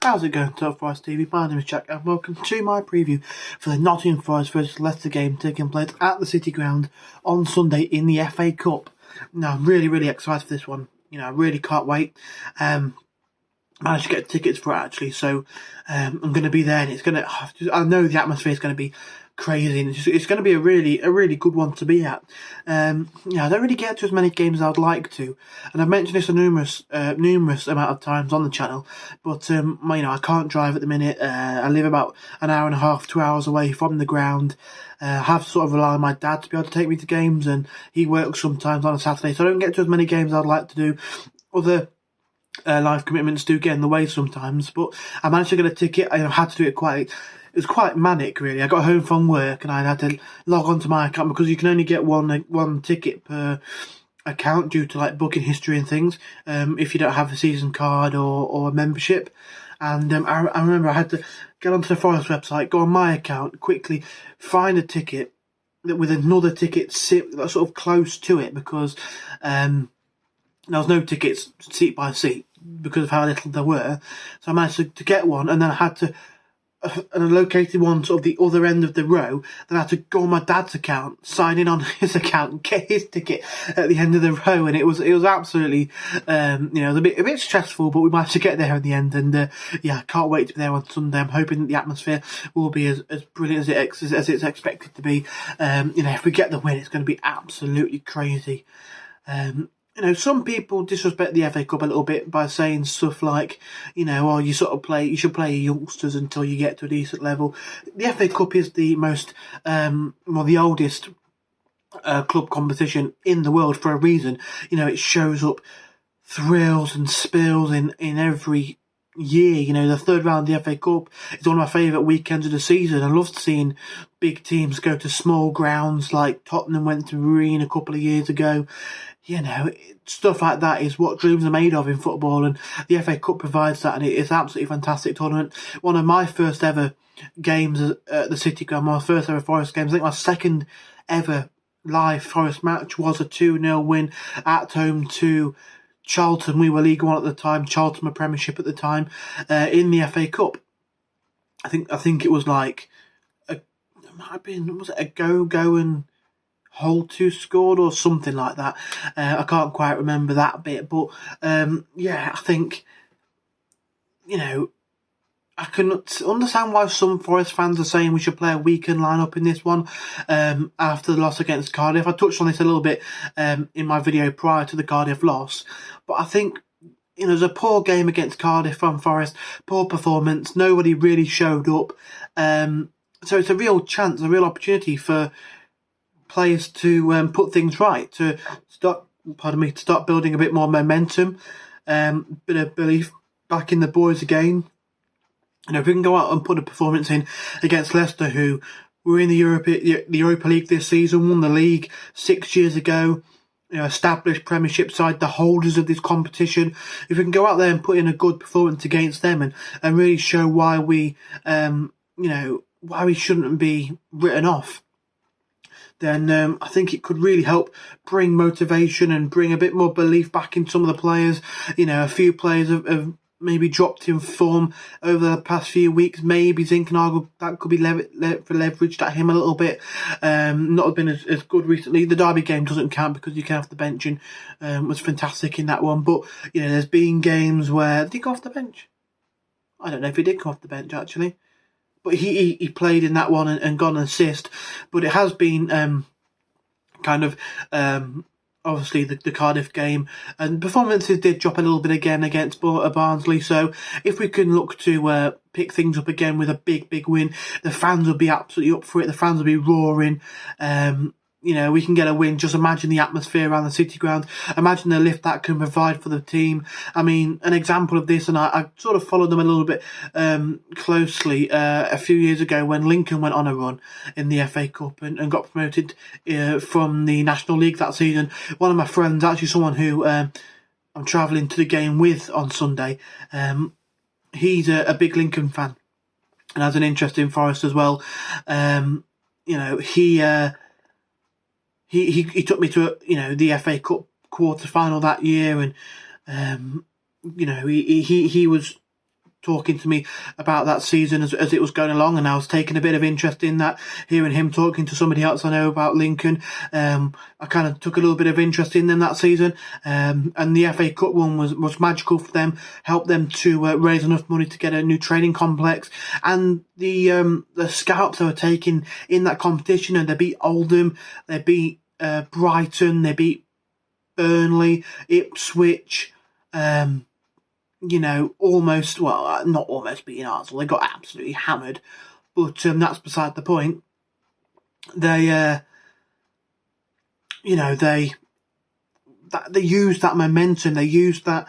How's it going, Top Forest TV? My name is Jack and welcome to my preview for the Nottingham Forest vs Leicester game taking place at the City Ground on Sunday in the FA Cup. Now, I'm really excited for this one. I really can't wait. Managed to get tickets for it actually, so I'm going to be there, and I know the atmosphere is going to be crazy, and it's going to be a really good one to be at. I don't really get to as many games as I'd like to, and I've mentioned this a numerous amount of times on the channel, but I can't drive at the minute. I live about an hour and a half, 2 hours away from the ground. I have to sort of rely on my dad to be able to take me to games, and he works sometimes on a Saturday, so I don't get to as many games as I'd like to do. Other life commitments do get in the way sometimes, but I managed to get a ticket. I had to do it it was quite manic, really. I got home from work and I had to log onto my account because you can only get one ticket per account due to booking history and things. If you don't have a season card or a membership, and I remember I had to get onto the Forest website, go on my account, quickly find a ticket with another ticket sort of close to it because there was no tickets seat by seat because of how little there were. So I managed to get one, and then I had to and I located one sort of the other end of the row. Then I had to go on my dad's account, sign in on his account, get his ticket at the end of the row, and it was absolutely it was a bit stressful, but we managed to get there in the end. And I can't wait to be there on Sunday. I'm hoping that the atmosphere will be as brilliant as it's expected to be. If we get the win, it's going to be absolutely crazy. Some people disrespect the FA Cup a little bit by saying stuff like, you should play your youngsters until you get to a decent level. The FA Cup is the most, the oldest club competition in the world for a reason. It shows up thrills and spills in every year. The third round of the FA Cup is one of my favourite weekends of the season. I love seeing big teams go to small grounds like Tottenham went to Marine a couple of years ago. Stuff like that is what dreams are made of in football, and the FA Cup provides that, and it is absolutely fantastic tournament. One of my first ever games at the City Ground, my first ever Forest games. I think my second ever live Forest match was a 2-0 win at home to Charlton. We were League One at the time. Charlton were Premiership at the time. In the FA Cup, I think it was was it a go and Hold to scored or something like that. I can't quite remember that bit, but I think I can understand why some Forest fans are saying we should play a weekend lineup in this one after the loss against Cardiff. I touched on this a little bit in my video prior to the Cardiff loss, but I think it was a poor game against Cardiff from Forest, poor performance. Nobody really showed up, so it's a real chance, a real opportunity for players to put things right, to start building a bit more momentum, bit of belief back in the boys again. If we can go out and put a performance in against Leicester, who were in the Europa League this season, won the league 6 years ago, established Premiership side, the holders of this competition. If we can go out there and put in a good performance against them and really show why we shouldn't be written off, then I think it could really help bring motivation and bring a bit more belief back in some of the players. A few players have maybe dropped in form over the past few weeks. Maybe Zinchenko, that could be leveraged at him a little bit. Not have been as good recently. The Derby game doesn't count because you came off the bench and was fantastic in that one. But, there's been games where... Did he go off the bench? I don't know if he did come off the bench, actually. But he played in that one and got an assist. But it has been obviously the Cardiff game, and performances did drop a little bit again against Barnsley. So if we can look to pick things up again with a big win, the fans will be absolutely up for it. The fans will be roaring. We can get a win. Just imagine the atmosphere around the City Ground. Imagine the lift that can provide for the team. I mean, an example of this, and I sort of followed them a little bit closely a few years ago when Lincoln went on a run in the FA Cup and got promoted from the National League that season. One of my friends, actually someone who I'm travelling to the game with on Sunday, he's a big Lincoln fan and has an interest in Forest as well. He took me to the FA Cup quarter final that year, and he was talking to me about that season as it was going along, and I was taking a bit of interest in that, hearing him talking to somebody else I know about Lincoln. I kind of took a little bit of interest in them that season, and the FA Cup one was magical for them, helped them to raise enough money to get a new training complex, and the scalps they were taking in that competition, and they beat Oldham, they beat Brighton, they beat Burnley, Ipswich, almost, well, not almost beating Arsenal. They got absolutely hammered, but that's beside the point. They used that momentum, they used that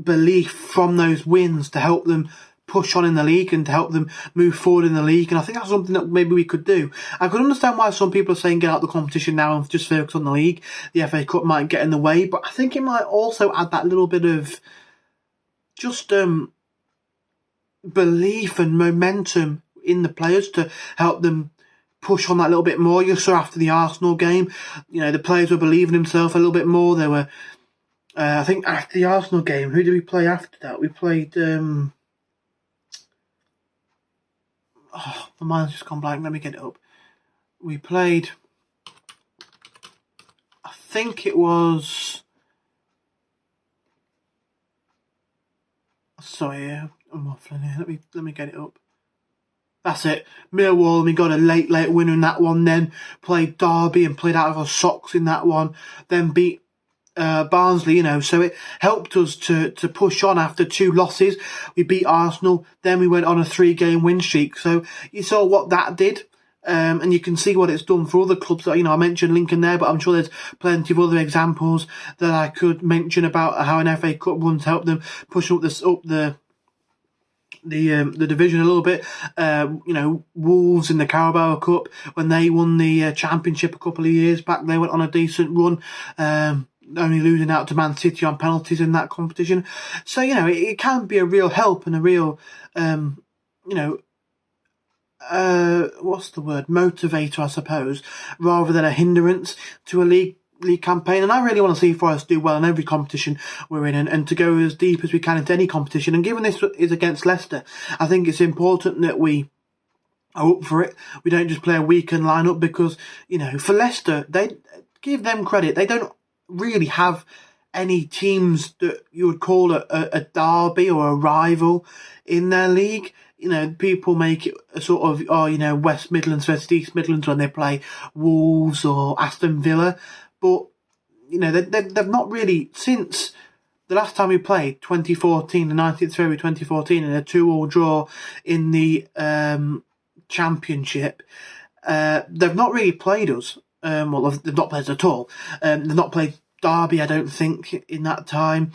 belief from those wins to help them push on in the league and to help them move forward in the league. And I think that's something that maybe we could do. I could understand why some people are saying get out the competition now and just focus on the league. The FA Cup might get in the way, but I think it might also add that little bit of just belief and momentum in the players to help them push on that a little bit more. You saw after the Arsenal game, the players were believing themselves a little bit more. They were, I think after the Arsenal game, who did we play after that? We played, my mind's just gone blank, let me get it up. We played, I think it was, sorry, I'm waffling here, let me get it up. That's it, Millwall, and we got a late winner in that one, then played Derby and played out of our socks in that one, then beat Barnsley, so it helped us to push on after 2 losses. We beat Arsenal, then we went on a 3-game win streak, so you saw what that did. And you can see what it's done for other clubs. I mentioned Lincoln there, but I'm sure there's plenty of other examples that I could mention about how an FA Cup runs helped them push up the division a little bit. Wolves in the Carabao Cup, when they won the Championship a couple of years back, they went on a decent run, only losing out to Man City on penalties in that competition. So, it can be a real help and a real, what's the word? Motivator, I suppose, rather than a hindrance to a league campaign. And I really want to see Forest do well in every competition we're in, and to go as deep as we can into any competition. And given this is against Leicester, I think it's important that we are up for it. We don't just play a weekend lineup, because, for Leicester, they give them credit. They don't really have any teams that you would call a derby or a rival in their league. People make it a sort of, West Midlands versus East Midlands when they play Wolves or Aston Villa. But, they've not really, since the last time we played, 2014, the 19th February 2014, in a 2-2 draw in the Championship, they've not really played us. They've not played us at all. They've not played Derby, I don't think, in that time.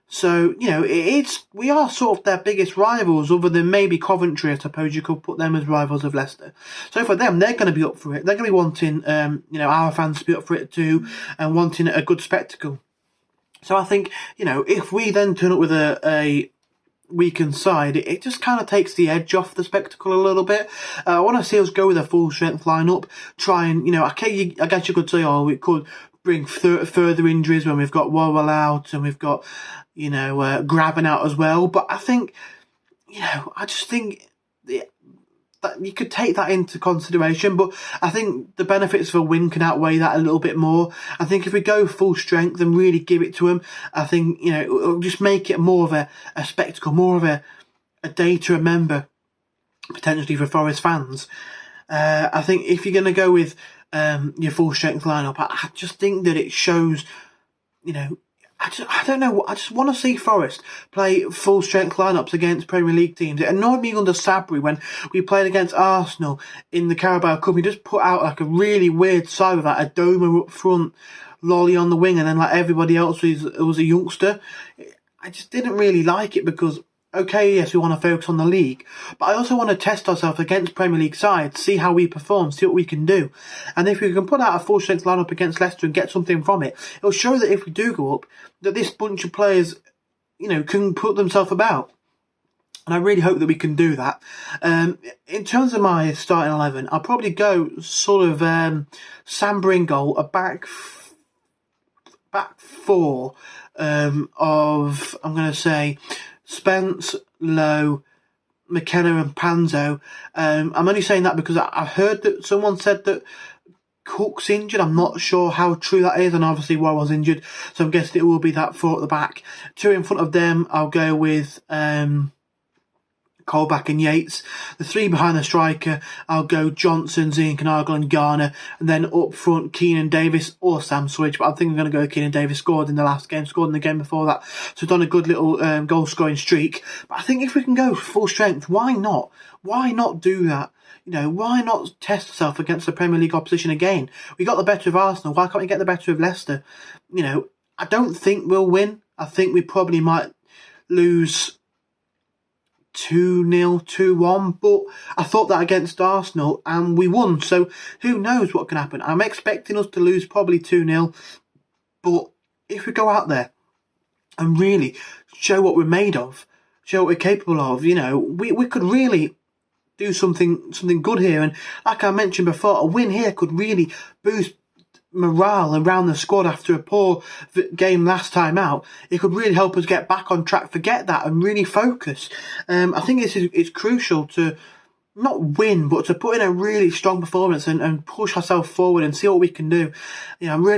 So, we are sort of their biggest rivals, other than maybe Coventry. I suppose you could put them as rivals of Leicester. So for them, they're going to be up for it. They're going to be wanting, our fans to be up for it too, and wanting a good spectacle. So I think, if we then turn up with a weakened side, it just kind of takes the edge off the spectacle a little bit. I want to see us go with a full strength lineup, try and, I guess you could say, we could bring further injuries when we've got Worrell out and we've got, Graben out as well. But I think, I just think that you could take that into consideration. But I think the benefits of a win can outweigh that a little bit more. I think if we go full strength and really give it to them, I think, it'll just make it more of a spectacle, more of a day to remember, potentially, for Forest fans. I think if you're going to go with your full strength lineup, I just think that it shows, I don't know. I just want to see Forest play full strength lineups against Premier League teams. It annoyed me under Sabri when we played against Arsenal in the Carabao Cup. He just put out like a really weird side with like Adoma up front, Lolly on the wing, and then like everybody else was a youngster. I just didn't really like it, because, okay, yes, we want to focus on the league, but I also want to test ourselves against Premier League sides, see how we perform, see what we can do. And if we can put out a full strength lineup against Leicester and get something from it, it'll show that if we do go up, that this bunch of players, can put themselves about. And I really hope that we can do that. In terms of my starting 11, I'll probably go sort of Samba in goal, a back four of, I'm going to say, Spence, Lowe, McKenna and Panzo. I'm only saying that because I heard that someone said that Cook's injured. I'm not sure how true that is, and obviously Worrell's injured, so I'm guessing it will be that four at the back. Two in front of them, I'll go with Colback and Yates. The three behind the striker, I'll go Johnson, Zinchenko and Garner. And then up front, Keenan Davis or Sam Switch. But I think I'm going to go with Keenan Davis. Scored in the last game, scored in the game before that. So done a good little goal scoring streak. But I think if we can go full strength, why not? Why not do that? You know, why not test ourselves against the Premier League opposition again? We got the better of Arsenal. Why can't we get the better of Leicester? You know, I don't think we'll win. I think we probably might lose 2-0, 2-1, but I thought that against Arsenal and we won, so who knows what can happen. I'm expecting us to lose probably 2-0, but if we go out there and really show what we're made of, show what we're capable of, you know, we could really do something good here. And like I mentioned before, a win here could really boost morale around the squad after a poor game last time out. It could really help us get back on track, forget that and really focus. I think it's crucial to not win, but to put in a really strong performance and push ourselves forward and see what we can do. You know, I'm really